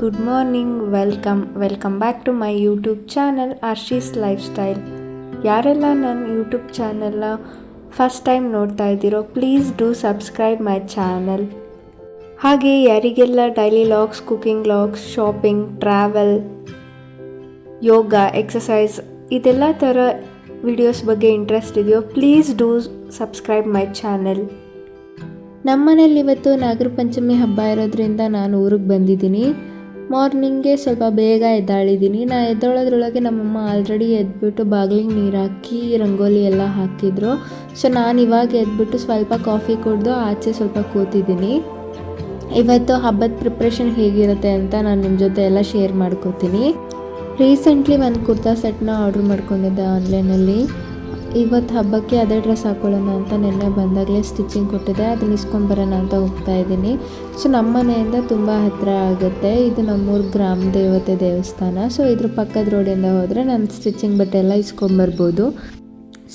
Good morning, welcome back to my YouTube channel Arshi's lifestyle. ಯಾರೆಲ್ಲ ನನ್ನ YouTube ಚಾನಲ್ನ first time ನೋಡ್ತಾ ಇದ್ದೀರೋ please do subscribe my channel. ಹಾಗೆ ಯಾರಿಗೆಲ್ಲ daily logs, cooking logs, shopping, travel, yoga, exercise ಇದೆಲ್ಲ ಥರ ವಿಡಿಯೋಸ್ ಬಗ್ಗೆ ಇಂಟ್ರೆಸ್ಟ್ ಇದೆಯೋ please do subscribe my channel. ನಮ್ಮನೇಲಿ ಇವತ್ತು ನಾಗರ ಪಂಚಮಿ ಹಬ್ಬ ಇರೋದ್ರಿಂದ ನಾನು ಊರಿಗೆ ಬಂದಿದ್ದೀನಿ. ಮಾರ್ನಿಂಗೇ ಸ್ವಲ್ಪ ಬೇಗ ಎದ್ದಾಳಿದ್ದೀನಿ. ನಾನು ಎದ್ದೊಳೋದ್ರೊಳಗೆ ನಮ್ಮಮ್ಮ ಆಲ್ರೆಡಿ ಎದ್ಬಿಟ್ಟು ಬಾಗಿಲಿಗೆ ನೀರು ಹಾಕಿ ರಂಗೋಲಿ ಎಲ್ಲ ಹಾಕಿದ್ರು. ಸೊ ನಾನು ಇವಾಗ ಎದ್ಬಿಟ್ಟು ಸ್ವಲ್ಪ ಕಾಫಿ ಕುಡಿದು ಆಚೆ ಸ್ವಲ್ಪ ಕೂತಿದ್ದೀನಿ. ಇವತ್ತು ಹಬ್ಬದ ಪ್ರಿಪ್ರೇಷನ್ ಹೇಗಿರುತ್ತೆ ಅಂತ ನಾನು ನಿಮ್ಮ ಜೊತೆ ಎಲ್ಲ ಶೇರ್ ಮಾಡ್ಕೋತೀನಿ. ರೀಸೆಂಟ್ಲಿ ಒಂದು ಕುರ್ತಾ ಸೆಟ್ನ ಆರ್ಡ್ರ್ ಮಾಡ್ಕೊಂಡಿದ್ದೆ ಆನ್ಲೈನಲ್ಲಿ. ಇವತ್ತು ಹಬ್ಬಕ್ಕೆ ಅದೇ ಡ್ರೆಸ್ ಹಾಕ್ಕೊಳ್ಳೋಣ ಅಂತ ನಿನ್ನೆ ಬಂದಾಗಲೇ ಸ್ಟಿಚಿಂಗ್ ಕೊಟ್ಟಿದ್ದೆ, ಅದನ್ನ ಇಸ್ಕೊಂಬರೋಣ ಅಂತ ಹೋಗ್ತಾ ಇದ್ದೀನಿ. ಸೊ ನಮ್ಮ ಮನೆಯಿಂದ ತುಂಬ ಹತ್ತಿರ ಆಗುತ್ತೆ. ಇದು ನಮ್ಮೂರು ಗ್ರಾಮ ದೇವತೆ ದೇವಸ್ಥಾನ. ಸೊ ಇದ್ರ ಪಕ್ಕದ ರೋಡಿಂದ ಹೋದರೆ ನಾನು ಸ್ಟಿಚಿಂಗ್ ಬಟ್ಟೆ ಎಲ್ಲ ಇಸ್ಕೊಂಬರ್ಬೋದು.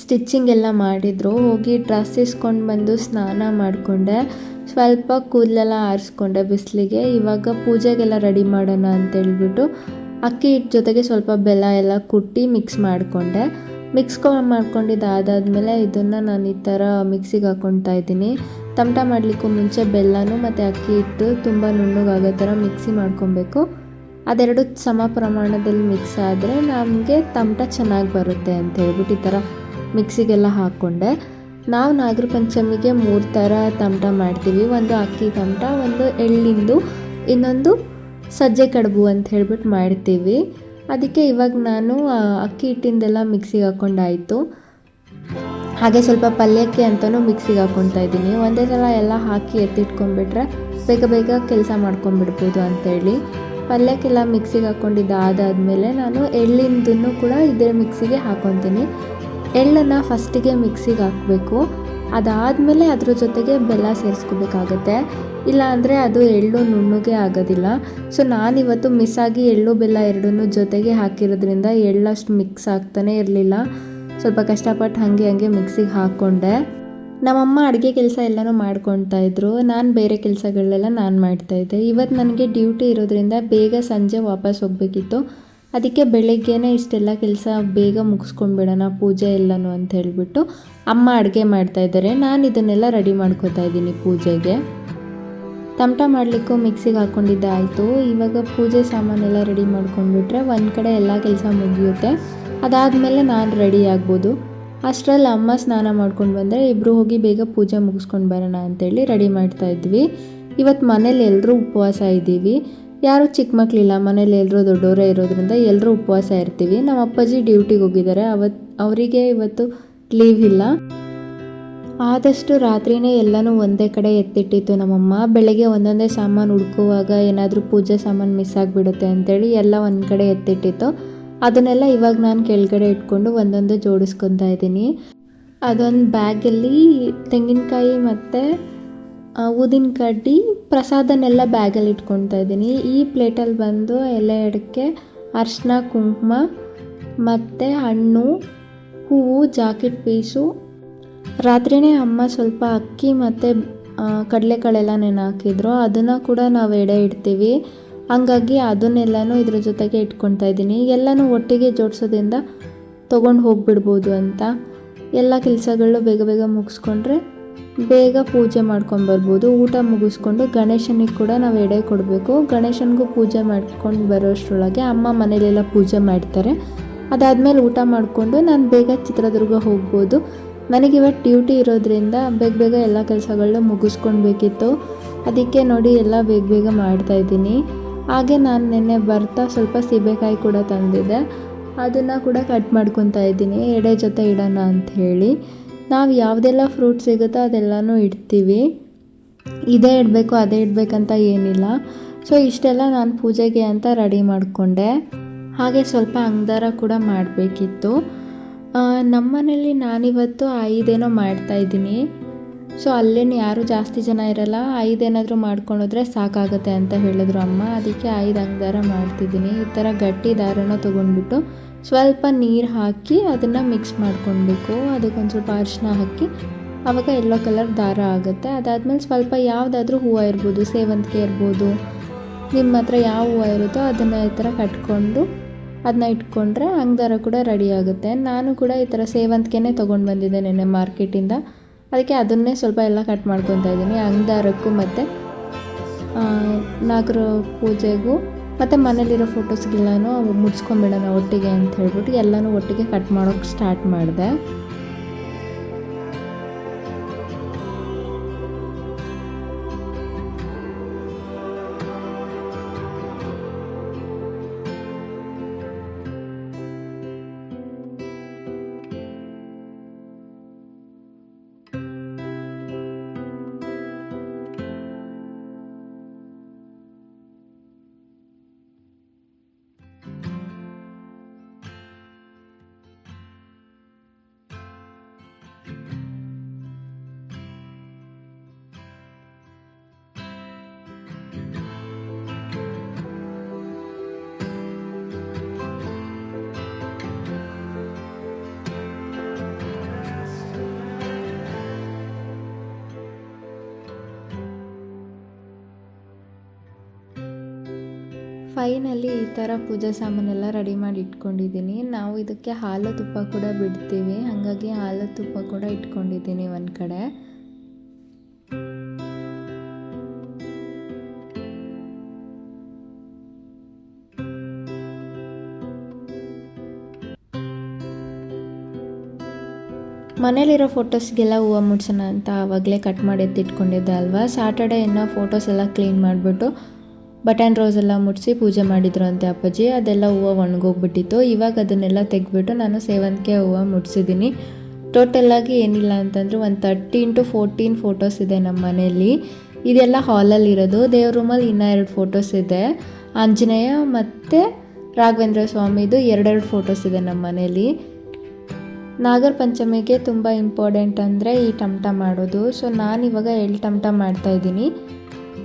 ಸ್ಟಿಚಿಂಗ್ ಎಲ್ಲ ಮಾಡಿದ್ರು. ಹೋಗಿ ಡ್ರೆಸ್ ಇಸ್ಕೊಂಡು ಬಂದು ಸ್ನಾನ ಮಾಡಿಕೊಂಡೆ, ಸ್ವಲ್ಪ ಕೂದಲೆಲ್ಲ ಆರಿಸ್ಕೊಂಡೆ ಬಿಸಿಲಿಗೆ. ಇವಾಗ ಪೂಜೆಗೆಲ್ಲ ರೆಡಿ ಮಾಡೋಣ ಅಂತೇಳ್ಬಿಟ್ಟು ಅಕ್ಕಿ ಹಿಟ್ಟು ಜೊತೆಗೆ ಸ್ವಲ್ಪ ಬೆಲ್ಲ ಎಲ್ಲ ಕುಟ್ಟಿ ಮಿಕ್ಸ್ ಮಾಡಿಕೊಂಡೆ. ಮಾಡ್ಕೊಂಡಿದ್ದಾದಮೇಲೆ ಇದನ್ನು ನಾನು ಈ ಥರ ಮಿಕ್ಸಿಗೆ ಹಾಕ್ಕೊಳ್ತಾ ಇದ್ದೀನಿ. ತಮಟ ಮಾಡಲಿಕ್ಕೂ ಮುಂಚೆ ಬೆಲ್ಲನೂ ಮತ್ತು ಅಕ್ಕಿ ಹಿಟ್ಟು ತುಂಬ ನುಣ್ಣಗಾಗೋ ಥರ ಮಿಕ್ಸಿ ಮಾಡ್ಕೊಬೇಕು. ಅದೆರಡು ಸಮ ಪ್ರಮಾಣದಲ್ಲಿ ಮಿಕ್ಸ್ ಆದರೆ ನಮಗೆ ತಮಟ ಚೆನ್ನಾಗಿ ಬರುತ್ತೆ ಅಂತ ಹೇಳ್ಬಿಟ್ಟು ಈ ಥರ ಮಿಕ್ಸಿಗೆಲ್ಲ ಹಾಕ್ಕೊಂಡೆ. ನಾವು ನಾಗರ ಪಂಚಮಿಗೆ 3 ಥರ ತಮಟ ಮಾಡ್ತೀವಿ. ಒಂದು ಅಕ್ಕಿ ತಮಟ, ಒಂದು ಎಳ್ಳಿಂದು, ಇನ್ನೊಂದು ಸಜ್ಜೆ ಕಡುಬು ಅಂತ ಹೇಳ್ಬಿಟ್ಟು ಮಾಡ್ತೀವಿ. ಅದಕ್ಕೆ ಇವಾಗ ನಾನು ಅಕ್ಕಿ ಹಿಟ್ಟಿಂದೆಲ್ಲ ಮಿಕ್ಸಿಗೆ ಹಾಕ್ಕೊಂಡಾಯಿತು. ಹಾಗೆ ಸ್ವಲ್ಪ ಪಲ್ಯಕ್ಕೆ ಅಂತಲೂ ಮಿಕ್ಸಿಗೆ ಹಾಕ್ಕೊತಾ ಇದ್ದೀನಿ. ಒಂದೇ ಸಲ ಎಲ್ಲ ಹಾಕಿ ಎತ್ತಿಟ್ಕೊಂಡ್ಬಿಟ್ರೆ ಬೇಗ ಬೇಗ ಕೆಲಸ ಮಾಡ್ಕೊಂಬಿಡ್ಬೋದು ಅಂಥೇಳಿ ಪಲ್ಯಕ್ಕೆಲ್ಲ ಮಿಕ್ಸಿಗೆ ಹಾಕ್ಕೊಂಡಿದ್ದಾದಮೇಲೆ ನಾನು ಎಳ್ಳಿಂದೂ ಕೂಡ ಇದೇ ಮಿಕ್ಸಿಗೆ ಹಾಕ್ಕೊತೀನಿ. ಎಳ್ಳನ್ನು ಫಸ್ಟಿಗೆ ಮಿಕ್ಸಿಗೆ ಹಾಕಬೇಕು, ಅದಾದಮೇಲೆ ಅದ್ರ ಜೊತೆಗೆ ಬೆಲ್ಲ ಸೇರಿಸ್ಕೋಬೇಕಾಗತ್ತೆ. ಇಲ್ಲ ಅಂದರೆ ಅದು ಎಳ್ಳು ನುಣ್ಣಗೆ ಆಗೋದಿಲ್ಲ. ಸೊ ನಾನಿವತ್ತು ಮಿಸ್ಸಾಗಿ ಎಳ್ಳು ಬೆಲ್ಲ ಎರಡನ್ನೂ ಜೊತೆಗೆ ಹಾಕಿರೋದ್ರಿಂದ ಎಳ್ಳಷ್ಟು ಮಿಕ್ಸ್ ಆಗ್ತಾನೆ ಇರಲಿಲ್ಲ. ಸ್ವಲ್ಪ ಕಷ್ಟಪಟ್ಟು ಹಾಗೆ ಮಿಕ್ಸಿಗೆ ಹಾಕ್ಕೊಂಡೆ. ನಮ್ಮಮ್ಮ ಅಡುಗೆ ಕೆಲಸ ಎಲ್ಲನೂ ಮಾಡ್ಕೊತಾಯಿದ್ರು, ನಾನು ಬೇರೆ ಕೆಲಸಗಳೆಲ್ಲ ನಾನು ಮಾಡ್ತಾಯಿದ್ದೆ. ಇವತ್ತು ನನಗೆ ಡ್ಯೂಟಿ ಇರೋದ್ರಿಂದ ಬೇಗ ಸಂಜೆ ವಾಪಸ್ ಹೋಗಬೇಕಿತ್ತು. ಅದಕ್ಕೆ ಬೆಳಗ್ಗೆನೇ ಇಷ್ಟೆಲ್ಲ ಕೆಲಸ ಬೇಗ ಮುಗಿಸ್ಕೊಂಡ್ಬಿಡೋಣ ಪೂಜೆ ಎಲ್ಲನೂ ಅಂತ ಹೇಳಿಬಿಟ್ಟು ಅಮ್ಮ ಅಡುಗೆ ಮಾಡ್ತಾಯಿದ್ದಾರೆ. ನಾನು ಇದನ್ನೆಲ್ಲ ರೆಡಿ ಮಾಡ್ಕೋತಾ ಇದ್ದೀನಿ ಪೂಜೆಗೆ. ತಮಟ ಮಾಡಲಿಕ್ಕೂ ಮಿಕ್ಸಿಗೆ ಹಾಕ್ಕೊಂಡಿದ್ದೆ ಆಯಿತು. ಇವಾಗ ಪೂಜೆ ಸಾಮಾನೆಲ್ಲ ರೆಡಿ ಮಾಡ್ಕೊಂಡ್ಬಿಟ್ರೆ ಒಂದು ಕಡೆ ಎಲ್ಲ ಕೆಲಸ ಮುಗಿಯುತ್ತೆ. ಅದಾದಮೇಲೆ ನಾನು ರೆಡಿ ಆಗ್ಬೋದು. ಅಷ್ಟರಲ್ಲಿ ಅಮ್ಮ ಸ್ನಾನ ಮಾಡ್ಕೊಂಡು ಬಂದರೆ ಇಬ್ಬರು ಹೋಗಿ ಬೇಗ ಪೂಜೆ ಮುಗಿಸ್ಕೊಂಡು ಬರೋಣ ಅಂತೇಳಿ ರೆಡಿ ಮಾಡ್ತಾಯಿದ್ವಿ. ಇವತ್ತು ಮನೇಲಿ ಎಲ್ಲರೂ ಉಪವಾಸ ಇದ್ದೀವಿ. ಯಾರೂ ಚಿಕ್ಕ ಮಕ್ಕಳಿಲ್ಲ, ಮನೇಲಿ ಎಲ್ಲರೂ ದೊಡ್ಡವರೇ ಇರೋದ್ರಿಂದ ಎಲ್ಲರೂ ಉಪವಾಸ ಇರ್ತೀವಿ. ನಮ್ಮ ಅಪ್ಪಾಜಿ ಡ್ಯೂಟಿಗೆ ಹೋಗಿದ್ದಾರೆ, ಅವರಿಗೆ ಇವತ್ತು ಲೀವ್ ಇಲ್ಲ. ಆದಷ್ಟು ರಾತ್ರಿಯೇ ಎಲ್ಲನೂ ಒಂದೇ ಕಡೆ ಎತ್ತಿಟ್ಟಿತ್ತು ನಮ್ಮಮ್ಮ. ಬೆಳಗ್ಗೆ ಒಂದೊಂದೇ ಸಾಮಾನು ಹುಡ್ಕುವಾಗ ಏನಾದರೂ ಪೂಜೆ ಸಾಮಾನು ಮಿಸ್ ಆಗಿಬಿಡುತ್ತೆ ಅಂಥೇಳಿ ಎಲ್ಲ ಒಂದು ಕಡೆ ಎತ್ತಿಟ್ಟಿತ್ತು. ಅದನ್ನೆಲ್ಲ ಇವಾಗ ನಾನು ಕೆಳಗಡೆ ಇಟ್ಕೊಂಡು ಒಂದೊಂದು ಜೋಡಿಸ್ಕೊತಾ ಇದ್ದೀನಿ. ಅದೊಂದು ಬ್ಯಾಗಲ್ಲಿ ತೆಂಗಿನಕಾಯಿ ಮತ್ತು ಊದಿನ ಕಡ್ಡಿ ಪ್ರಸಾದನೆಲ್ಲ ಬ್ಯಾಗಲ್ಲಿ ಇಟ್ಕೊತಾ ಇದ್ದೀನಿ. ಈ ಪ್ಲೇಟಲ್ಲಿ ಬಂದು ಎಲೆ ಅಡಿಕೆ, ಅರಿಶಿನ, ಕುಂಕುಮ ಮತ್ತು ಹಣ್ಣು, ಹೂವು, ಜಾಕೆಟ್ ಪೀಸು. ರಾತ್ರಿಯೇ ಅಮ್ಮ ಸ್ವಲ್ಪ ಅಕ್ಕಿ ಮತ್ತು ಕಡಲೆಕಾಳೆಲ್ಲ ನೆನೆ ಹಾಕಿದ್ರು, ಅದನ್ನು ಕೂಡ ನಾವು ಎಡೆ ಇಡ್ತೀವಿ. ಹಂಗಾಗಿ ಅದನ್ನೆಲ್ಲನೂ ಇದ್ರ ಜೊತೆಗೆ ಇಟ್ಕೊತಾ ಇದ್ದೀನಿ. ಎಲ್ಲನೂ ಒಟ್ಟಿಗೆ ಜೋಡಿಸೋದ್ರಿಂದ ತೊಗೊಂಡು ಹೋಗಿಬಿಡ್ಬೋದು ಅಂತ. ಎಲ್ಲ ಕೆಲಸಗಳು ಬೇಗ ಬೇಗ ಮುಗಿಸ್ಕೊಂಡ್ರೆ ಬೇಗ ಪೂಜೆ ಮಾಡ್ಕೊಂಬರ್ಬೋದು. ಊಟ ಮುಗಿಸ್ಕೊಂಡು ಗಣೇಶನಿಗೆ ಕೂಡ ನಾವು ಎಡೆ ಕೊಡಬೇಕು. ಗಣೇಶನಿಗೂ ಪೂಜೆ ಮಾಡ್ಕೊಂಡು ಬರೋಷ್ಟರೊಳಗೆ ಅಮ್ಮ ಮನೇಲೆಲ್ಲ ಪೂಜೆ ಮಾಡ್ತಾರೆ. ಅದಾದಮೇಲೆ ಊಟ ಮಾಡಿಕೊಂಡು ನಾನು ಬೇಗ ಚಿತ್ರದುರ್ಗ ಹೋಗ್ಬೋದು. ನನಗಿವತ್ತು ಡ್ಯೂಟಿ ಇರೋದ್ರಿಂದ ಬೇಗ ಎಲ್ಲ ಕೆಲಸಗಳನ್ನ ಮುಗಿಸ್ಕೊಳ್ಬೇಕಿತ್ತು. ಅದಕ್ಕೆ ನೋಡಿ ಎಲ್ಲ ಬೇಗ ಮಾಡ್ತಾಯಿದ್ದೀನಿ. ಹಾಗೆ ನಾನು ನಿನ್ನೆ ಬರ್ತಾ ಸ್ವಲ್ಪ ಸೀಬೆಕಾಯಿ ಕೂಡ ತಂದಿದ್ದೆ, ಅದನ್ನು ಕೂಡ ಕಟ್ ಮಾಡ್ಕೊತಾ ಇದ್ದೀನಿ ಎಡೆ ಜೊತೆ ಇಡೋಣ ಅಂಥೇಳಿ. ನಾವು ಯಾವುದೆಲ್ಲ ಫ್ರೂಟ್ ಸಿಗುತ್ತೋ ಅದೆಲ್ಲನೂ ಇಡ್ತೀವಿ. ಇದೇ ಇಡಬೇಕು ಅದೇ ಇಡಬೇಕಂತ ಏನಿಲ್ಲ. ಸೊ ಇಷ್ಟೆಲ್ಲ ನಾನು ಪೂಜೆಗೆ ಅಂತ ರೆಡಿ ಮಾಡಿಕೊಂಡೆ. ಹಾಗೆ ಸ್ವಲ್ಪ ಅಂಗದಾರ ಕೂಡ ಮಾಡಬೇಕಿತ್ತು. ನಮ್ಮ ಮನೇಲಿ ನಾನಿವತ್ತು 5 ಏನೋ ಮಾಡ್ತಾಯಿದ್ದೀನಿ. ಸೊ ಅಲ್ಲೇನು ಯಾರೂ ಜಾಸ್ತಿ ಜನ ಇರಲ್ಲ, 5 ಏನಾದರೂ ಮಾಡ್ಕೊಂಡೋದ್ರೆ ಸಾಕಾಗುತ್ತೆ ಅಂತ ಹೇಳಿದ್ರು ಅಮ್ಮ. ಅದಕ್ಕೆ 5 ಅಂಗದಾರ ಮಾಡ್ತಿದ್ದೀನಿ. ಈ ಥರ ಗಟ್ಟಿ ದಾರನ ತೊಗೊಂಡ್ಬಿಟ್ಟು ಸ್ವಲ್ಪ ನೀರು ಹಾಕಿ ಅದನ್ನು ಮಿಕ್ಸ್ ಮಾಡ್ಕೊಳ್ಬೇಕು. ಅದಕ್ಕೊಂದು ಸ್ವಲ್ಪ ಅರಿಶಿನ ಹಾಕಿ ಆವಾಗ ಯೆಲ್ಲೋ ಕಲರ್ ದಾರ ಆಗುತ್ತೆ. ಅದಾದಮೇಲೆ ಸ್ವಲ್ಪ ಯಾವುದಾದ್ರೂ ಹೂವು ಇರ್ಬೋದು, ಸೇವಂತಿಗೆ ಇರ್ಬೋದು, ನಿಮ್ಮ ಹತ್ರ ಯಾವ ಹೂವು ಇರುತ್ತೋ ಅದನ್ನು ಈ ಥರ ಕಟ್ಕೊಂಡು ಅದನ್ನ ಇಟ್ಕೊಂಡ್ರೆ ಅಂಗದಾರ ಕೂಡ ರೆಡಿ ಆಗುತ್ತೆ. ನಾನು ಕೂಡ ಈ ಥರ ಸೇವಂತಿಗೆನೇ ತೊಗೊಂಡು ಬಂದಿದ್ದೆ ನೆನ್ನೆ ಮಾರ್ಕೆಟಿಂದ, ಅದಕ್ಕೆ ಅದನ್ನೇ ಸ್ವಲ್ಪ ಎಲ್ಲ ಕಟ್ ಮಾಡ್ಕೊತಾ ಇದ್ದೀನಿ. ಅಂಗದಾರಕ್ಕೂ ಮತ್ತು ನಾಗರ ಪೂಜೆಗೂ ಮತ್ತು ಮನೇಲಿರೋ ಫೋಟೋಸ್ಗೆಲ್ಲನೂ ಮುಡ್ಸ್ಕೊಂಬಿಡೋಣ ಒಟ್ಟಿಗೆ ಅಂತ ಹೇಳ್ಬಿಟ್ಟು ಎಲ್ಲನೂ ಒಟ್ಟಿಗೆ ಕಟ್ ಮಾಡೋಕ್ಕೆ ಸ್ಟಾರ್ಟ್ ಮಾಡಿದೆ. ಫೈನಲಿ ಈ ಥರ ಪೂಜೆ ಸಾಮಾನೆಲ್ಲ ರೆಡಿ ಮಾಡಿ ಇಟ್ಕೊಂಡಿದ್ದೀನಿ. ನಾವು ಇದಕ್ಕೆ ಹಾಲು ತುಪ್ಪ ಕೂಡ ಬಿಡ್ತೀವಿ, ಹಾಗಾಗಿ ಹಾಲು ತುಪ್ಪ ಕೂಡ ಇಟ್ಕೊಂಡಿದ್ದೀನಿ ಒಂದು ಕಡೆ. ಮನೇಲಿರೋ ಫೋಟೋಸ್ಗೆಲ್ಲ ಹೂವು ಮುಡ್ಸೋಣ ಅಂತ ಆವಾಗಲೇ ಕಟ್ ಮಾಡಿ ಎತ್ತಿಟ್ಕೊಂಡಿದ್ದೆ ಅಲ್ವಾ. ಸಾಟರ್ಡೆ ಇನ್ನೂ ಫೋಟೋಸ್ ಎಲ್ಲ ಕ್ಲೀನ್ ಮಾಡಿಬಿಟ್ಟು ಬಟನ್ ರೋಸ್ ಎಲ್ಲ ಮುಡಿಸಿ ಪೂಜೆ ಮಾಡಿದ್ರು ಅಂತೆ ಅಪ್ಪಾಜಿ. ಅದೆಲ್ಲ ಹೂವು ಒಣಗೋಗ್ಬಿಟ್ಟಿತ್ತು. ಇವಾಗ ಅದನ್ನೆಲ್ಲ ತೆಗೆದ್ಬಿಟ್ಟು ನಾನು ಸೇವಂತಿಗೆ ಹೂವು ಮುಡಿಸಿದ್ದೀನಿ. ಟೋಟಲಾಗಿ ಏನಿಲ್ಲ ಅಂತಂದರೆ ಒಂದು 13 to 14 ಫೋಟೋಸ್ ಇದೆ ನಮ್ಮ ಮನೆಯಲ್ಲಿ. ಇದೆಲ್ಲ ಹಾಲಲ್ಲಿ ಇರೋದು. ದೇವ್ರ ರೂಮಲ್ಲಿ ಇನ್ನೂ 2 ಫೋಟೋಸ್ ಇದೆ. ಆಂಜನೇಯ ಮತ್ತು ರಾಘವೇಂದ್ರ ಸ್ವಾಮಿದು 2 ಫೋಟೋಸ್ ಇದೆ ನಮ್ಮ ಮನೇಲಿ. ನಾಗರ ಪಂಚಮಿಗೆ ತುಂಬ ಇಂಪಾರ್ಟೆಂಟ್ ಅಂದರೆ ಈ ಟಮಟ ಮಾಡೋದು. ಸೊ ನಾನಿವಾಗ 7 ಟಮಟ ಮಾಡ್ತಾಯಿದ್ದೀನಿ.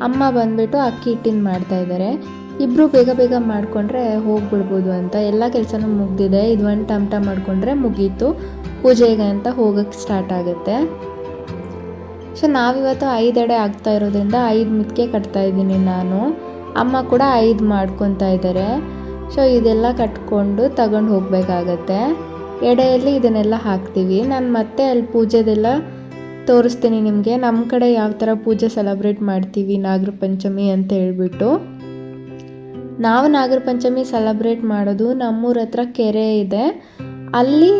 ಅಮ್ಮ ಬಂದುಬಿಟ್ಟು ಅಕ್ಕಿ ಹಿಟ್ಟಿನ ಮಾಡ್ತಾಯಿದ್ದಾರೆ. ಇಬ್ಬರು ಬೇಗ ಬೇಗ ಮಾಡಿಕೊಂಡ್ರೆ ಹೋಗಿಬಿಡ್ಬೋದು ಅಂತ ಎಲ್ಲ ಕೆಲಸನೂ ಮುಗ್ದಿದೆ. ಇದು 1 ಟಮಟ ಮಾಡಿಕೊಂಡ್ರೆ ಮುಗೀತು, ಪೂಜೆಗೆ ಅಂತ ಹೋಗೋಕ್ಕೆ ಸ್ಟಾರ್ಟ್ ಆಗುತ್ತೆ. ಸೊ ನಾವಿವತ್ತು 5 ಎಡೆ ಆಗ್ತಾ ಇರೋದ್ರಿಂದ 5 ಮಿತ್ಕೆ ಕಟ್ತಾಯಿದ್ದೀನಿ ನಾನು. ಅಮ್ಮ ಕೂಡ 5 ಮಾಡ್ಕೊತಾ ಇದ್ದಾರೆ. ಸೊ ಇದೆಲ್ಲ ಕಟ್ಕೊಂಡು ತಗೊಂಡು ಹೋಗಬೇಕಾಗತ್ತೆ. ಎಡೆಯಲ್ಲಿ ಇದನ್ನೆಲ್ಲ ಹಾಕ್ತೀವಿ. ನಾನು ಮತ್ತೆ ಅಲ್ಲಿ ಪೂಜೆದೆಲ್ಲ ತೋರಿಸ್ತೀನಿ ನಿಮಗೆ. ನಮ್ಮ ಕಡೆ ಯಾವ ಥರ ಪೂಜೆ ಸೆಲೆಬ್ರೇಟ್ ಮಾಡ್ತೀವಿ ನಾಗರ ಪಂಚಮಿ ಅಂತ ಹೇಳ್ಬಿಟ್ಟು. ನಾವು ನಾಗರ ಪಂಚಮಿ ಸೆಲೆಬ್ರೇಟ್ ಮಾಡೋದು ನಮ್ಮೂರ ಹತ್ರ ಕೆರೆ ಇದೆ, ಅಲ್ಲಿ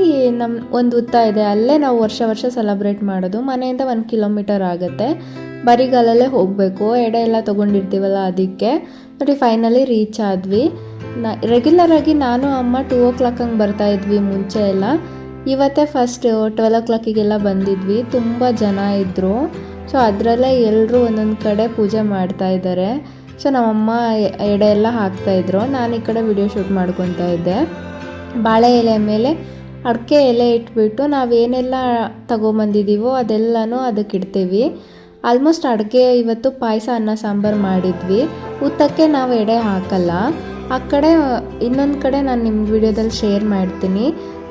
ನಮ್ಮ ಒಂದು ಹುತ್ತ ಇದೆ, ಅಲ್ಲೇ ನಾವು ವರ್ಷ ಸೆಲೆಬ್ರೇಟ್ ಮಾಡೋದು. ಮನೆಯಿಂದ 1 ಕಿಲೋಮೀಟರ್ ಆಗುತ್ತೆ. ಬರಿಗಾಲಲ್ಲೇ ಹೋಗಬೇಕು. ಎಡೆ ಎಲ್ಲ ತೊಗೊಂಡಿರ್ತೀವಲ್ಲ ಅದಕ್ಕೆ. ನೋಡಿ ಫೈನಲಿ ರೀಚ್ ಆದ್ವಿ. ರೆಗ್ಯುಲರಾಗಿ ನಾನು ಅಮ್ಮ 2 o'clock ಹಂಗೆ ಬರ್ತಾಯಿದ್ವಿ ಮುಂಚೆ ಎಲ್ಲ. ಇವತ್ತೇ ಫಸ್ಟ್ 12 o'clockಗೆಲ್ಲ ಬಂದಿದ್ವಿ. ತುಂಬ ಜನ ಇದ್ದರು. ಸೊ ಅದರಲ್ಲೇ ಎಲ್ಲರೂ ಒಂದೊಂದು ಕಡೆ ಪೂಜೆ ಮಾಡ್ತಾಯಿದ್ದಾರೆ. ಸೊ ನಮ್ಮಮ್ಮ ಎಡೆ ಎಲ್ಲ ಹಾಕ್ತಾಯಿದ್ರು. ನಾನು ಈ ಕಡೆ ವಿಡಿಯೋ ಶೂಟ್ ಮಾಡ್ಕೊತಾ ಇದ್ದೆ. ಬಾಳೆ ಎಲೆ ಮೇಲೆ ಅಡಿಕೆ ಎಲೆ ಇಟ್ಬಿಟ್ಟು ನಾವೇನೆಲ್ಲ ತಗೊಂಬಂದಿದ್ದೀವೋ ಅದೆಲ್ಲನೂ ಅದಕ್ಕೆ ಇಡ್ತೀವಿ. ಆಲ್ಮೋಸ್ಟ್ ಅಡುಗೆ ಇವತ್ತು ಪಾಯಸ ಅನ್ನ ಸಾಂಬಾರು ಮಾಡಿದ್ವಿ. ಊಟಕ್ಕೆ ನಾವು ಎಡೆ ಹಾಕಲ್ಲ. ಆ ಕಡೆ ಇನ್ನೊಂದು ಕಡೆ ನಾನು ನಿಮ್ಮ ವಿಡಿಯೋದಲ್ಲಿ ಶೇರ್ ಮಾಡ್ತೀನಿ.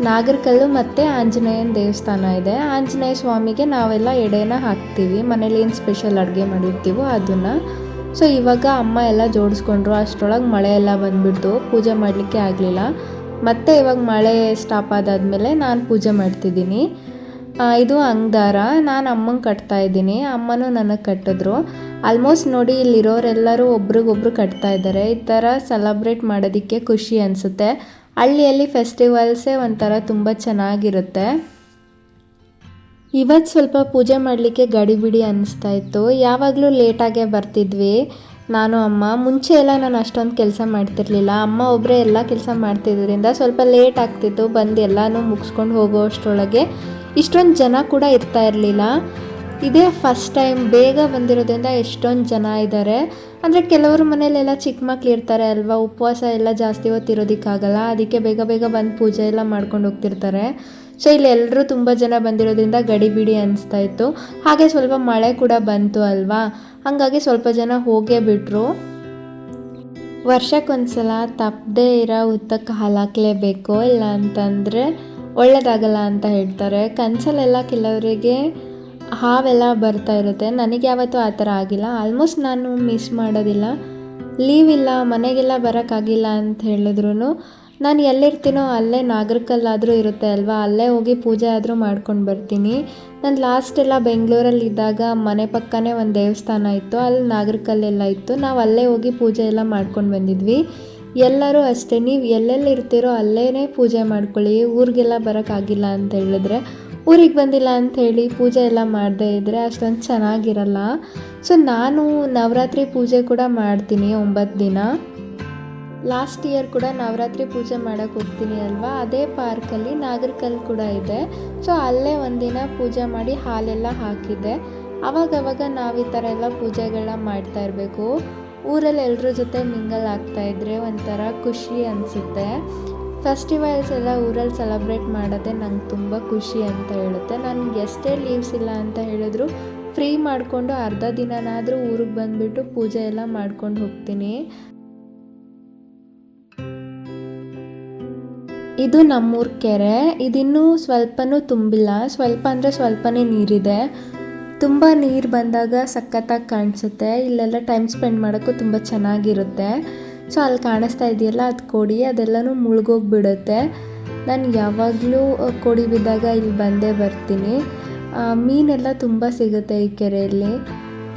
ನಾಗರಕಲ್ಲು ಮತ್ತು ಆಂಜನೇಯನ ದೇವಸ್ಥಾನ ಇದೆ. ಆಂಜನೇಯ ಸ್ವಾಮಿಗೆ ನಾವೆಲ್ಲ ಎಡೆನ ಹಾಕ್ತೀವಿ. ಮನೇಲಿ ಏನು ಸ್ಪೆಷಲ್ ಅಡುಗೆ ಮಾಡಿರ್ತೀವೋ ಅದನ್ನು. ಸೊ ಇವಾಗ ಅಮ್ಮ ಎಲ್ಲ ಜೋಡಿಸ್ಕೊಂಡ್ರು. ಅಷ್ಟರೊಳಗೆ ಮಳೆ ಎಲ್ಲ ಬಂದುಬಿಡ್ತು, ಪೂಜೆ ಮಾಡಲಿಕ್ಕೆ ಆಗಲಿಲ್ಲ. ಮತ್ತೆ ಇವಾಗ ಮಳೆ ಸ್ಟಾಪ್ ಆದಾದಮೇಲೆ ನಾನು ಪೂಜೆ ಮಾಡ್ತಿದ್ದೀನಿ. ಇದು ಅಂಗದಾರ. ನಾನು ಅಮ್ಮಂಗೆ ಕಟ್ತಾಯಿದ್ದೀನಿ, ಅಮ್ಮನೂ ನನಗೆ ಕಟ್ಟಿದ್ರು. ಆಲ್ಮೋಸ್ಟ್ ನೋಡಿ ಇಲ್ಲಿರೋರೆಲ್ಲರೂ ಒಬ್ರಿಗೊಬ್ರು ಕಟ್ತಾ ಇದ್ದಾರೆ. ಈ ಥರ ಸೆಲೆಬ್ರೇಟ್ ಮಾಡೋದಕ್ಕೆ ಖುಷಿ ಅನಿಸುತ್ತೆ. ಹಳ್ಳಿಯಲ್ಲಿ ಫೆಸ್ಟಿವಲ್ಸೇ ಒಂಥರ ತುಂಬ ಚೆನ್ನಾಗಿರುತ್ತೆ. ಇವತ್ತು ಸ್ವಲ್ಪ ಪೂಜೆ ಮಾಡಲಿಕ್ಕೆ ಗಡಿಬಿಡಿ ಅನ್ನಿಸ್ತಾ ಇತ್ತು. ಯಾವಾಗಲೂ ಲೇಟಾಗೇ ಬರ್ತಿದ್ವಿ ನಾನು ಅಮ್ಮ. ಮುಂಚೆ ಎಲ್ಲ ನಾನು ಅಷ್ಟೊಂದು ಕೆಲಸ ಮಾಡ್ತಿರ್ಲಿಲ್ಲ. ಅಮ್ಮ ಒಬ್ಬರೇ ಎಲ್ಲ ಕೆಲಸ ಮಾಡ್ತಿದ್ದರಿಂದ ಸ್ವಲ್ಪ ಲೇಟ್ ಆಗ್ತಿತ್ತು. ಬಂದು ಎಲ್ಲನೂ ಮುಗಿಸ್ಕೊಂಡು ಹೋಗೋ ಅಷ್ಟರೊಳಗೆ ಇಷ್ಟೊಂದು ಜನ ಕೂಡ ಇರ್ತಾ ಇರಲಿಲ್ಲ. ಇದೇ ಫಸ್ಟ್ ಟೈಮ್ ಬೇಗ ಬಂದಿರೋದ್ರಿಂದ ಎಷ್ಟೊಂದು ಜನ ಇದ್ದಾರೆ. ಅಂದರೆ ಕೆಲವರು ಮನೇಲೆಲ್ಲ ಚಿಕ್ಕ ಮಕ್ಳು ಇರ್ತಾರೆ ಅಲ್ವಾ, ಉಪವಾಸ ಎಲ್ಲ ಜಾಸ್ತಿ ಹೊತ್ತು ಇರೋದಕ್ಕಾಗಲ್ಲ. ಅದಕ್ಕೆ ಬೇಗ ಬೇಗ ಬಂದು ಪೂಜೆ ಎಲ್ಲ ಮಾಡ್ಕೊಂಡು ಹೋಗ್ತಿರ್ತಾರೆ. ಸೊ ಇಲ್ಲಿ ಎಲ್ಲರೂ ತುಂಬ ಜನ ಬಂದಿರೋದ್ರಿಂದ ಗಡಿಬಿಡಿ ಅನಿಸ್ತಾ ಇತ್ತು. ಹಾಗೆ ಸ್ವಲ್ಪ ಮಳೆ ಕೂಡ ಬಂತು ಅಲ್ವಾ, ಹಾಗಾಗಿ ಸ್ವಲ್ಪ ಜನ ಹೋಗೇ ಬಿಟ್ಟರು. ವರ್ಷಕ್ಕೊಂದ್ಸಲ ತಪ್ಪದೇ ಇರೋ ಹುತ್ತಕ್ಕೆ ಹಾಲು ಹಾಕಲೇಬೇಕು, ಇಲ್ಲ ಅಂತಂದರೆ ಒಳ್ಳೆಯದಾಗಲ್ಲ ಅಂತ ಹೇಳ್ತಾರೆ. ಕನಸಲ್ಲೆಲ್ಲ ಕೆಲವರಿಗೆ ಹಾವೆಲ್ಲ ಬರ್ತಾ ಇರುತ್ತೆ. ನನಗೆ ಯಾವತ್ತೂ ಆ ಥರ ಆಗಿಲ್ಲ. ಆಲ್ಮೋಸ್ಟ್ ನಾನು ಮಿಸ್ ಮಾಡೋದಿಲ್ಲ. ಲೀವ್ ಇಲ್ಲ, ಮನೆಗೆಲ್ಲ ಬರೋಕ್ಕಾಗಿಲ್ಲ ಅಂತ ಹೇಳಿದ್ರು ನಾನು ಎಲ್ಲಿರ್ತೀನೋ ಅಲ್ಲೇ ನಾಗರಕಲ್ಲಾದರೂ ಇರುತ್ತೆ ಅಲ್ವಾ, ಅಲ್ಲೇ ಹೋಗಿ ಪೂಜೆ ಆದರೂ ಮಾಡ್ಕೊಂಡು ಬರ್ತೀನಿ. ನಾನು ಲಾಸ್ಟ್ ಎಲ್ಲ ಬೆಂಗಳೂರಲ್ಲಿದ್ದಾಗ ಮನೆ ಪಕ್ಕನೇ ಒಂದು ದೇವಸ್ಥಾನ ಇತ್ತು, ಅಲ್ಲಿ ನಾಗರಕಲ್ಲೆಲ್ಲ ಇತ್ತು. ನಾವು ಅಲ್ಲೇ ಹೋಗಿ ಪೂಜೆ ಎಲ್ಲ ಮಾಡ್ಕೊಂಡು ಬಂದಿದ್ವಿ. ಎಲ್ಲರೂ ಅಷ್ಟೇ, ನೀವು ಎಲ್ಲೆಲ್ಲಿ ಇರ್ತೀರೋ ಅಲ್ಲೇ ಪೂಜೆ ಮಾಡ್ಕೊಳ್ಳಿ, ಊರಿಗೆಲ್ಲ ಬರೋಕ್ಕಾಗಿಲ್ಲ ಅಂತ ಹೇಳಿದ್ರೆ, ಊರಿಗೆ ಬಂದಿಲ್ಲ ಅಂಥೇಳಿ ಪೂಜೆ ಎಲ್ಲ ಮಾಡದೇ ಇದ್ದರೆ ಅಷ್ಟೊಂದು ಚೆನ್ನಾಗಿರಲ್ಲ. ಸೊ ನಾನು ನವರಾತ್ರಿ ಪೂಜೆ ಕೂಡ ಮಾಡ್ತೀನಿ 9 ದಿನ. ಲಾಸ್ಟ್ ಇಯರ್ ಕೂಡ ನವರಾತ್ರಿ ಪೂಜೆ ಮಾಡೋಕ್ಕೆ ಹೋಗ್ತೀನಿ ಅಲ್ವಾ, ಅದೇ ಪಾರ್ಕಲ್ಲಿ ನಾಗರಕಲ್ಲು ಕೂಡ ಇದೆ. ಸೊ ಅಲ್ಲೇ ಒಂದಿನ ಪೂಜೆ ಮಾಡಿ ಹಾಲೆಲ್ಲ ಹಾಕಿದ್ದೆ. ಅವಾಗವಾಗ ನಾವು ಈ ಥರ ಎಲ್ಲ ಪೂಜೆಗಳನ್ನ ಮಾಡ್ತಾ ಇರಬೇಕು. ಊರಲ್ಲಿ ಎಲ್ಲರ ಜೊತೆ ಮಿಂಗಲ್ ಆಗ್ತಾಯಿದ್ರೆ ಒಂಥರ ಖುಷಿ ಅನಿಸುತ್ತೆ. ಫೆಸ್ಟಿವಲ್ಸ್ ಎಲ್ಲ ಊರಲ್ಲಿ ಸೆಲೆಬ್ರೇಟ್ ಮಾಡೋದೇ ನಂಗೆ ತುಂಬ ಖುಷಿ ಅಂತ ಹೇಳುತ್ತೆ. ನನಗೆ ಎಷ್ಟೇ ಲೀವ್ಸ್ ಇಲ್ಲ ಅಂತ ಹೇಳಿದ್ರು ಫ್ರೀ ಮಾಡಿಕೊಂಡು ಅರ್ಧ ದಿನನಾದರೂ ಊರಿಗೆ ಬಂದುಬಿಟ್ಟು ಪೂಜೆ ಎಲ್ಲ ಮಾಡ್ಕೊಂಡು ಹೋಗ್ತೀನಿ. ಇದು ನಮ್ಮೂರ ಕೆರೆ. ಇದಿನ್ನೂ ಸ್ವಲ್ಪನೂ ತುಂಬಿಲ್ಲ, ಸ್ವಲ್ಪ ಅಂದರೆ ಸ್ವಲ್ಪನೇ ನೀರಿದೆ. ತುಂಬ ನೀರು ಬಂದಾಗ ಸಖತ್ತಾಗಿ ಕಾಣಿಸುತ್ತೆ. ಇಲ್ಲೆಲ್ಲ ಟೈಮ್ ಸ್ಪೆಂಡ್ ಮಾಡೋಕ್ಕೂ ತುಂಬ ಚೆನ್ನಾಗಿರುತ್ತೆ. ಸೊ ಅಲ್ಲಿ ಕಾಣಿಸ್ತಾ ಇದೆಯಲ್ಲ ಅದು ಕೋಡಿ, ಅದೆಲ್ಲನೂ ಮುಳುಗೋಗ್ಬಿಡುತ್ತೆ. ನಾನು ಯಾವಾಗಲೂ ಕೋಡಿ ಬಿದ್ದಾಗ ಇಲ್ಲಿ ಬಂದೇ ಬರ್ತೀನಿ. ಮೀನೆಲ್ಲ ತುಂಬ ಸಿಗುತ್ತೆ ಈ ಕೆರೆಯಲ್ಲಿ.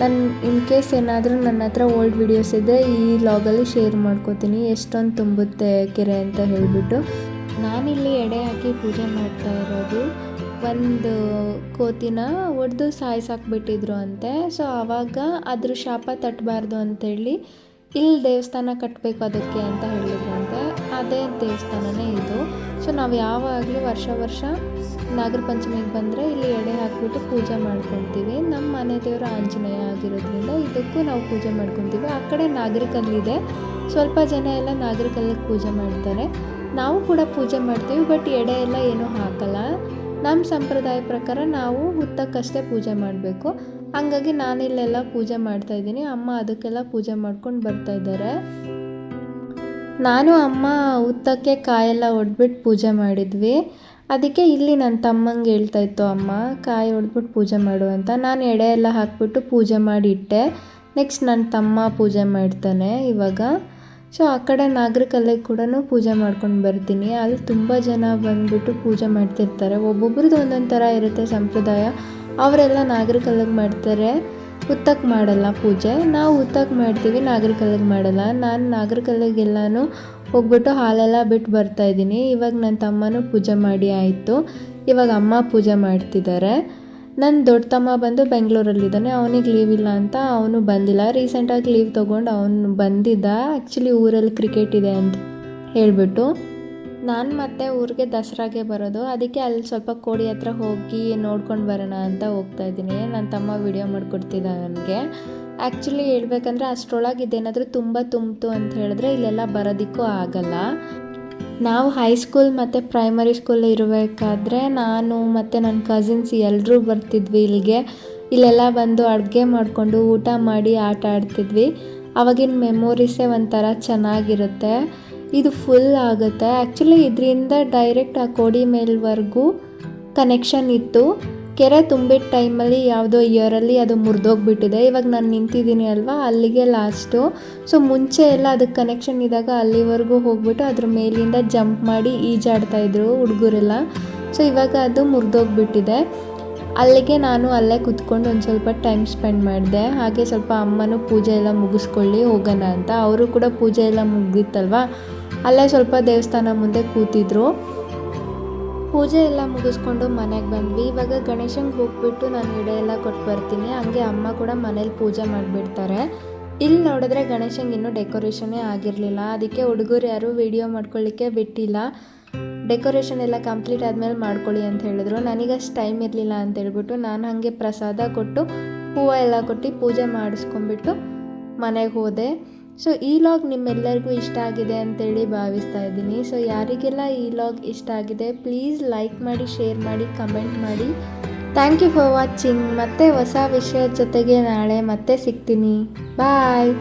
ನಾನು ಇನ್ ಕೇಸ್ ಏನಾದರೂ ನನ್ನ ಹತ್ರ ಓಲ್ಡ್ ವೀಡಿಯೋಸ್ ಇದೆ ಈ ಲಾಗಲ್ಲಿ ಶೇರ್ ಮಾಡ್ಕೋತೀನಿ, ಎಷ್ಟೊಂದು ತುಂಬುತ್ತೆ ಕೆರೆ ಅಂತ ಹೇಳಿಬಿಟ್ಟು. ನಾನಿಲ್ಲಿ ಎಡೆ ಹಾಕಿ ಪೂಜೆ ಮಾಡ್ತಾ ಇರೋದು. ಒಂದು ಕೋತಿನ ಒಡೆದು ಸಾಯಿಸಾಕ್ಬಿಟ್ಟಿದ್ರು ಅಂತೆ. ಸೊ ಆವಾಗ ಅದ್ರ ಶಾಪ ತಟ್ಟಬಾರ್ದು ಅಂತೇಳಿ ಇಲ್ಲಿ ದೇವಸ್ಥಾನ ಕಟ್ಟಬೇಕು ಅದಕ್ಕೆ ಅಂತ ಹೇಳಿದ್ರು ಅಂತೆ. ಅದೇ ದೇವಸ್ಥಾನನೇ ಇದು. ಸೊ ನಾವು ಯಾವಾಗಲೂ ವರ್ಷ ನಾಗರ ಪಂಚಮಿಗೆ ಬಂದರೆ ಇಲ್ಲಿ ಎಡೆ ಹಾಕಿಬಿಟ್ಟು ಪೂಜೆ ಮಾಡ್ಕೊತೀವಿ. ನಮ್ಮ ಮನೆ ದೇವರು ಆಂಜನೇಯ ಆಗಿರೋದ್ರಿಂದ ಇದಕ್ಕೂ ನಾವು ಪೂಜೆ ಮಾಡ್ಕೊತೀವಿ. ಆ ಕಡೆ ನಾಗರಕಲ್ಲಿದೆ, ಸ್ವಲ್ಪ ಜನ ಎಲ್ಲ ನಾಗರಕಲ್ಲಿಗೆ ಪೂಜೆ ಮಾಡ್ತಾರೆ. ನಾವು ಕೂಡ ಪೂಜೆ ಮಾಡ್ತೀವಿ, ಬಟ್ ಎಡೆ ಎಲ್ಲ ಏನೂ ಹಾಕಲ್ಲ. ನಮ್ಮ ಸಂಪ್ರದಾಯ ಪ್ರಕಾರ ನಾವು ಹುತ್ತಕ್ಕಷ್ಟೇ ಪೂಜೆ ಮಾಡಬೇಕು. ಹಂಗಾಗಿ ನಾನಿಲ್ಲೆಲ್ಲ ಪೂಜೆ ಮಾಡ್ತಾಯಿದ್ದೀನಿ. ಅಮ್ಮ ಅದಕ್ಕೆಲ್ಲ ಪೂಜೆ ಮಾಡ್ಕೊಂಡು ಬರ್ತಾಯಿದ್ದಾರೆ. ನಾನು ಅಮ್ಮ ಹುತ್ತಕ್ಕೆ ಕಾಯೆಲ್ಲ ಒಡ್ಬಿಟ್ಟು ಪೂಜೆ ಮಾಡಿದ್ವಿ. ಅದಕ್ಕೆ ಇಲ್ಲಿ ನನ್ನ ತಮ್ಮಂಗೆ ಹೇಳ್ತಾಯಿತ್ತು ಅಮ್ಮ ಕಾಯಿ ಹೊಡೆದ್ಬಿಟ್ಟು ಪೂಜೆ ಮಾಡು ಅಂತ. ನಾನು ಎಡೆ ಎಲ್ಲ ಹಾಕ್ಬಿಟ್ಟು ಪೂಜೆ ಮಾಡಿಟ್ಟೆ. ನೆಕ್ಸ್ಟ್ ನನ್ನ ತಮ್ಮ ಪೂಜೆ ಮಾಡ್ತಾನೆ ಇವಾಗ. ಸೊ ಆ ಕಡೆ ನಾಗರಕಲ್ಲಿಗೆ ಕೂಡ ಪೂಜೆ ಮಾಡ್ಕೊಂಡು ಬರ್ತೀನಿ. ಅಲ್ಲಿ ತುಂಬ ಜನ ಬಂದುಬಿಟ್ಟು ಪೂಜೆ ಮಾಡ್ತಿರ್ತಾರೆ. ಒಬ್ಬೊಬ್ರದ್ದು ಒಂದೊಂದು ಥರ ಇರುತ್ತೆ ಸಂಪ್ರದಾಯ. ಅವರೆಲ್ಲ ನಾಗರಕಲ್ಲಿಗೆ ಮಾಡ್ತಾರೆ, ಹುತ್ತಕ್ಕೆ ಮಾಡಲ್ಲ ಪೂಜೆ. ನಾವು ಹುತ್ತಕ್ಕೆ ಮಾಡ್ತೀವಿ, ನಾಗರಕಲ್ಲಿಗೆ ಮಾಡಲ್ಲ. ನಾನು ನಾಗರಕಲ್ಲಿಗೆಲ್ಲನೂ ಹೋಗ್ಬಿಟ್ಟು ಹಾಲೆಲ್ಲ ಬಿಟ್ಟು ಬರ್ತಾಯಿದ್ದೀನಿ. ಇವಾಗ ನನ್ನ ತಮ್ಮನೂ ಪೂಜೆ ಮಾಡಿ ಆಯಿತು. ಇವಾಗ ಅಮ್ಮ ಪೂಜೆ ಮಾಡ್ತಿದ್ದಾರೆ. ನನ್ನ ದೊಡ್ಡ ತಮ್ಮ ಬಂದು ಬೆಂಗಳೂರಲ್ಲಿದ್ದಾನೆ, ಅವನಿಗೆ ಲೀವ್ ಇಲ್ಲ ಅಂತ ಅವನು ಬಂದಿಲ್ಲ. ರೀಸೆಂಟಾಗಿ ಲೀವ್ ತೊಗೊಂಡು ಅವನು ಬಂದಿದ್ದ. ಆ್ಯಕ್ಚುಲಿ ಊರಲ್ಲಿ ಕ್ರಿಕೆಟ್ ಇದೆ ಅಂತ ಹೇಳಿಬಿಟ್ಟು. ನಾನು ಮತ್ತೆ ಊರಿಗೆ ದಸರಾಗೆ ಬರೋದು, ಅದಕ್ಕೆ ಅಲ್ಲಿ ಸ್ವಲ್ಪ ಕೋಡಿ ಹತ್ರ ಹೋಗಿ ನೋಡ್ಕೊಂಡು ಬರೋಣ ಅಂತ ಹೋಗ್ತಾಯಿದ್ದೀನಿ. ನನ್ನ ತಮ್ಮ ವಿಡಿಯೋ ಮಾಡಿಕೊಡ್ತಿದ್ದ ನನಗೆ. ಆ್ಯಕ್ಚುಲಿ ಹೇಳ್ಬೇಕಂದ್ರೆ ಅಷ್ಟರೊಳಗೆ ಇದೇನಾದರೂ ತುಂಬ ತುಂಬಿತು ಅಂತ ಹೇಳಿದ್ರೆ ಇಲ್ಲೆಲ್ಲ ಬರೋದಕ್ಕೂ ಆಗಲ್ಲ. ನಾವು ಹೈಸ್ಕೂಲ್ ಮತ್ತು ಪ್ರೈಮರಿ ಸ್ಕೂಲ್ ಇರಬೇಕಾದ್ರೆ ನಾನು ಮತ್ತು ನನ್ನ ಕಸಿನ್ಸ್ ಎಲ್ಲರೂ ಬರ್ತಿದ್ವಿ ಇಲ್ಲಿಗೆ. ಇಲ್ಲೆಲ್ಲ ಬಂದು ಅಡುಗೆ ಮಾಡಿಕೊಂಡು ಊಟ ಮಾಡಿ ಆಟ ಆಡ್ತಿದ್ವಿ. ಆವಾಗಿನ ಮೆಮೊರೀಸೇ ಒಂಥರ ಚೆನ್ನಾಗಿರುತ್ತೆ. ಇದು ಫುಲ್ ಆಗುತ್ತೆ. ಆ್ಯಕ್ಚುಲಿ ಇದರಿಂದ ಡೈರೆಕ್ಟ್ ಆ ಕೋಡಿ ಮೇಲ್ವರೆಗೂ ಕನೆಕ್ಷನ್ ಇತ್ತು. ಕೆರೆ ತುಂಬಿದ ಟೈಮಲ್ಲಿ ಯಾವುದೋ ಇಯರಲ್ಲಿ ಅದು ಮುರಿದೋಗ್ಬಿಟ್ಟಿದೆ. ಇವಾಗ ನಾನು ನಿಂತಿದ್ದೀನಿ ಅಲ್ವಾ, ಅಲ್ಲಿಗೆ ಲಾಸ್ಟು. ಸೊ ಮುಂಚೆ ಎಲ್ಲ ಅದಕ್ಕೆ ಕನೆಕ್ಷನ್ ಇದ್ದಾಗ ಅಲ್ಲಿವರೆಗೂ ಹೋಗ್ಬಿಟ್ಟು ಅದ್ರ ಮೇಲಿಂದ ಜಂಪ್ ಮಾಡಿ ಈಜಾಡ್ತಾಯಿದ್ರು ಹುಡುಗರೆಲ್ಲ. ಸೊ ಇವಾಗ ಅದು ಮುರಿದೋಗ್ಬಿಟ್ಟಿದೆ. ಅಲ್ಲಿಗೆ ನಾನು ಅಲ್ಲೇ ಕೂತ್ಕೊಂಡು ಒಂದು ಸ್ವಲ್ಪ ಟೈಮ್ ಸ್ಪೆಂಡ್ ಮಾಡಿದೆ. ಹಾಗೆ ಸ್ವಲ್ಪ ಅಮ್ಮನೂ ಪೂಜೆ ಎಲ್ಲ ಮುಗಿಸ್ಕೊಳ್ಳಿ ಹೋಗೋಣ ಅಂತ. ಅವರು ಕೂಡ ಪೂಜೆ ಎಲ್ಲ ಮುಗ್ದಿತ್ತಲ್ವ, ಅಲ್ಲೇ ಸ್ವಲ್ಪ ದೇವಸ್ಥಾನ ಮುಂದೆ ಕೂತಿದ್ರು. ಪೂಜೆ ಎಲ್ಲ ಮುಗಿಸ್ಕೊಂಡು ಮನೆಗೆ ಬಂದ್ವಿ. ಇವಾಗ ಗಣೇಶಂಗೆ ಹೋಗ್ಬಿಟ್ಟು ನಾನು ಎಡೆ ಎಲ್ಲ ಕೊಟ್ಟು ಬರ್ತೀನಿ. ಹಂಗೆ ಅಮ್ಮ ಕೂಡ ಮನೇಲಿ ಪೂಜೆ ಮಾಡಿಬಿಡ್ತಾರೆ. ಇಲ್ಲಿ ನೋಡಿದ್ರೆ ಗಣೇಶಂಗೆ ಇನ್ನೂ ಡೆಕೋರೇಷನ್ನೇ ಆಗಿರಲಿಲ್ಲ. ಅದಕ್ಕೆ ಹುಡುಗರು ಯಾರೂ ವೀಡಿಯೋ ಮಾಡ್ಕೊಳ್ಳಿಕ್ಕೆ ಬಿಟ್ಟಿಲ್ಲ. ಡೆಕೋರೇಷನ್ ಎಲ್ಲ ಕಂಪ್ಲೀಟ್ ಆದಮೇಲೆ ಮಾಡ್ಕೊಳ್ಳಿ ಅಂತ ಹೇಳಿದ್ರು. ನನಗಷ್ಟು ಟೈಮ್ ಇರಲಿಲ್ಲ ಅಂತ ಹೇಳ್ಬಿಟ್ಟು ನಾನು ಹಾಗೆ ಪ್ರಸಾದ ಕೊಟ್ಟು ಹೂವು ಎಲ್ಲ ಕೊಟ್ಟು ಪೂಜೆ ಮಾಡಿಸ್ಕೊಂಡ್ಬಿಟ್ಟು ಮನೆಗೆ ಹೋದೆ. ಸೊ ಈ ಲಾಗ್ ನಿಮ್ಮೆಲ್ಲರಿಗೂ ಇಷ್ಟ ಆಗಿದೆ ಅಂತೇಳಿ ಭಾವಿಸ್ತಾ ಇದ್ದೀನಿ. ಸೊ ಯಾರಿಗೆಲ್ಲ ಈ ಲಾಗ್ ಇಷ್ಟ ಆಗಿದೆ ಪ್ಲೀಸ್ ಲೈಕ್ ಮಾಡಿ, ಶೇರ್ ಮಾಡಿ, ಕಮೆಂಟ್ ಮಾಡಿ. Thank you for watching. ಮತ್ತೆ ಹೊಸ ವಿಷಯದ ಜೊತೆಗೆ ನಾಳೆ ಮತ್ತೆ ಸಿಗ್ತೀನಿ. ಬಾಯ್.